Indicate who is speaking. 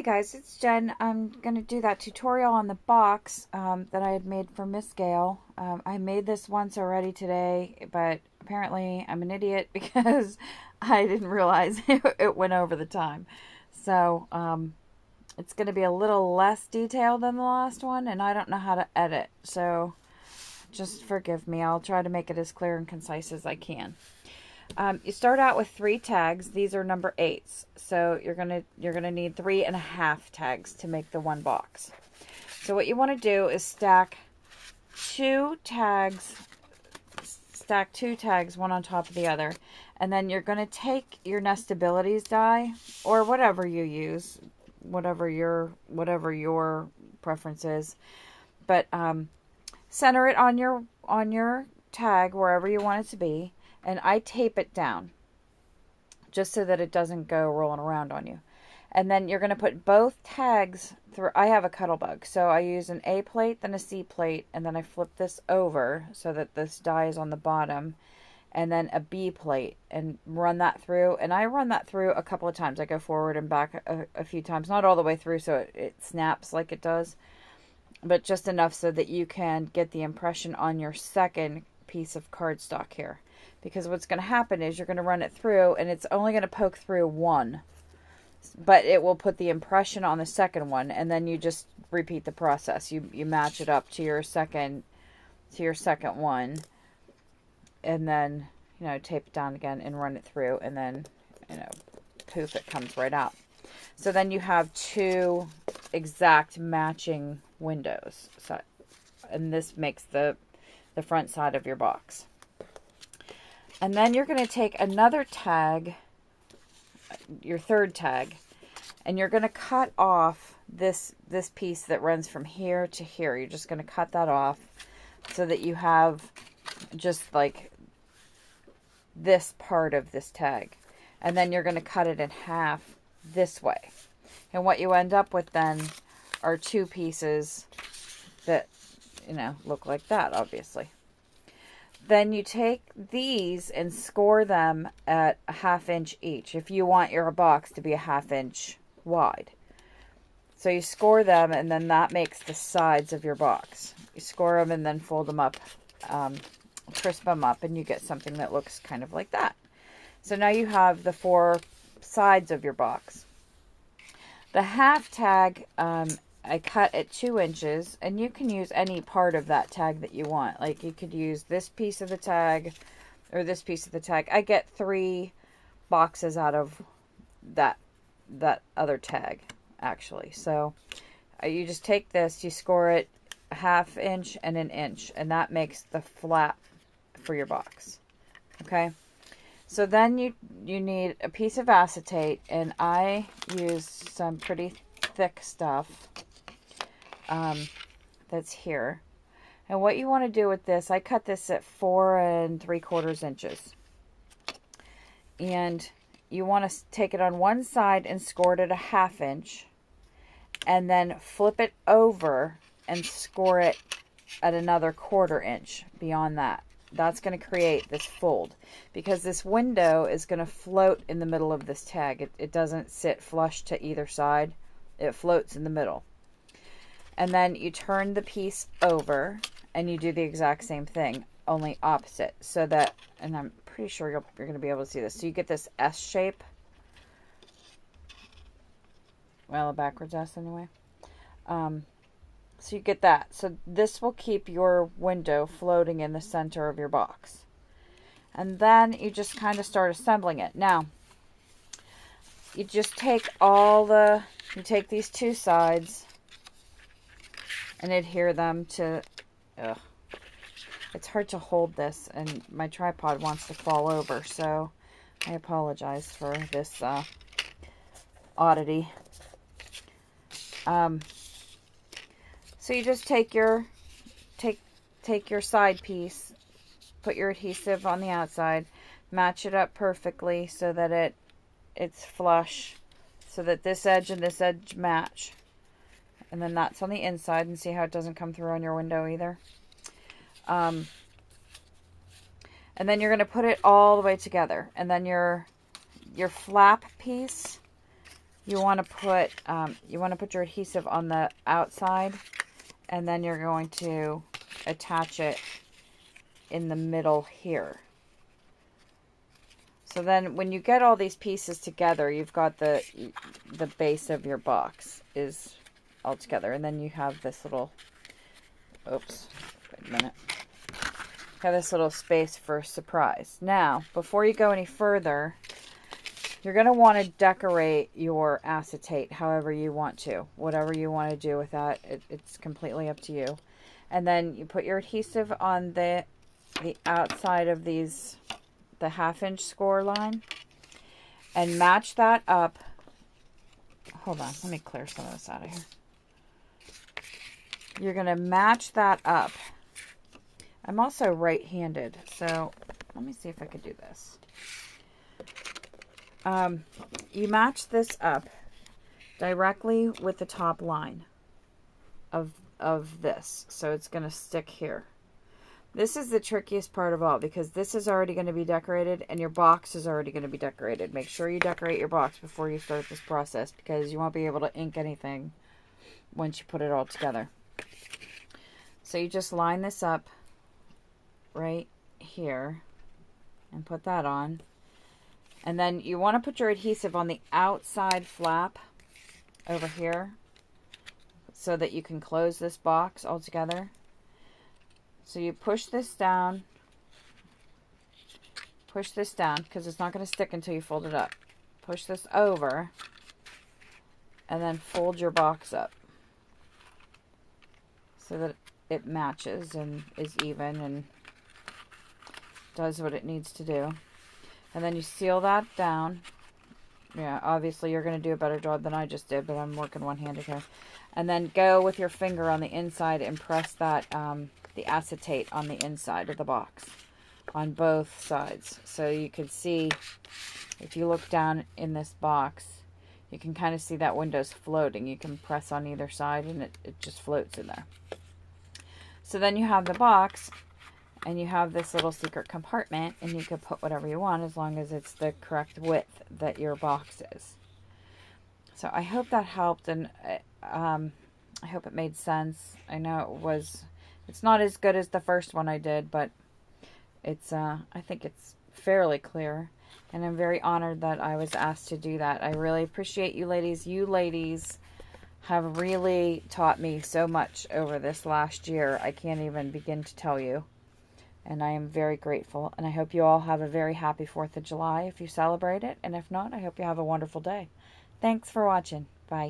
Speaker 1: Hey guys, it's Jen. I'm going to do that tutorial on the box that I had made for Miss Gale. I made this once already today, but apparently I'm an idiot because I didn't realize it went over the time. So it's going to be a little less detailed than the last one, and I don't know how to edit. So just forgive me. I'll try to make it as clear and concise as I can. You start out with 3 tags. These are number 8s. So you're gonna need 3.5 tags to make the one box. So what you want to do is stack 2 tags, one on top of the other, and then you're gonna take your nestabilities die or whatever you use, whatever your preference is, but center it on your tag wherever you want it to be. And I tape it down just so that it doesn't go rolling around on you. And then you're going to put both tags through. I have a Cuttlebug, so I use an A plate, then a C plate, and then I flip this over so that this die is on the bottom, and then a B plate, and run that through. And I run that through a couple of times. I go forward and back a few times, not all the way through so it snaps like it does, but just enough so that you can get the impression on your second piece of cardstock here. Because what's going to happen is you're going to run it through and it's only going to poke through one, but it will put the impression on the second one, and then you just repeat the process. You match it up to your second one, and then tape it down again and run it through, and then poof, it comes right out. So then you have 2 exact matching windows. So, and this makes the front side of your box. And then you're going to take another tag, your 3rd tag, and you're going to cut off this piece that runs from here to here. You're just going to cut that off so that you have just like this part of this tag. And then you're going to cut it in half this way. And what you end up with then are 2 pieces that, look like that, obviously. Then you take these and score them at a 1/2 inch each if you want your box to be a 1/2 inch wide. So you score them, and then that makes the sides of your box. You score them and then fold them up, crisp them up, and you get something that looks kind of like that. So now you have the 4 sides of your box. The half tag, I cut at 2 inches, and you can use any part of that tag that you want. Like you could use this piece of the tag or this piece of the tag. I get 3 boxes out of that other tag, actually. So you just take this, you score it a 1/2 inch and an inch, and that makes the flap for your box. Okay. So then you need a piece of acetate, and I use some pretty thick stuff that's here. And what you want to do with this, I cut this at 4 3/4 inches. And you want to take it on one side and score it at a 1/2 inch, and then flip it over and score it at another 1/4 inch beyond that. That's going to create this fold, because this window is going to float in the middle of this tag. It doesn't sit flush to either side. It floats in the middle. And then you turn the piece over and you do the exact same thing, only opposite. So that, and I'm pretty sure you're going to be able to see this. So you get this S shape. Well, a backwards S anyway. So you get that. So this will keep your window floating in the center of your box. And then you just kind of start assembling it. Now, you just take you take these 2 sides and adhere them to, it's hard to hold this, and my tripod wants to fall over, so I apologize for this oddity. So you just take your side piece, put your adhesive on the outside, match it up perfectly so that it's flush, so that this edge and this edge match. And then that's on the inside, and see how it doesn't come through on your window either. And then you're going to put it all the way together. And then your flap piece, you want to put your adhesive on the outside, and then you're going to attach it in the middle here. So then when you get all these pieces together, you've got the base of your box is all together. And then you have this little, oops, wait a minute. Have this little space for surprise. Now, before you go any further, you're going to want to decorate your acetate however you want to. Whatever you want to do with that, it's completely up to you. And then you put your adhesive on the outside of these, the 1/2 inch score line, and match that up. Hold on, let me clear some of this out of here. You're going to match that up. I'm also right-handed, so let me see if I could do this. You match this up directly with the top line of this, so it's going to stick here. This is the trickiest part of all, because this is already going to be decorated and your box is already going to be decorated. Make sure you decorate your box before you start this process, because you won't be able to ink anything once you put it all together. So you just line this up right here and put that on. And then you want to put your adhesive on the outside flap over here so that you can close this box all together. So you push this down because it's not going to stick until you fold it up. Push this over and then fold your box up so that it matches and is even and does what it needs to do. And then you seal that down. Yeah, obviously you're going to do a better job than I just did, but I'm working one-handed here. And then go with your finger on the inside and press that the acetate on the inside of the box on both sides. So you can see, if you look down in this box, you can kind of see that window's floating. You can press on either side and it just floats in there. So then you have the box and you have this little secret compartment, and you can put whatever you want as long as it's the correct width that your box is. So I hope that helped, and I hope it made sense. I know it's not as good as the first one I did, but it's I think it's fairly clear, and I'm very honored that I was asked to do that. I really appreciate you ladies. You ladies have really taught me so much over this last year. I can't even begin to tell you. And I am very grateful. And I hope you all have a very happy 4th of July if you celebrate it. And if not, I hope you have a wonderful day. Thanks for watching. Bye.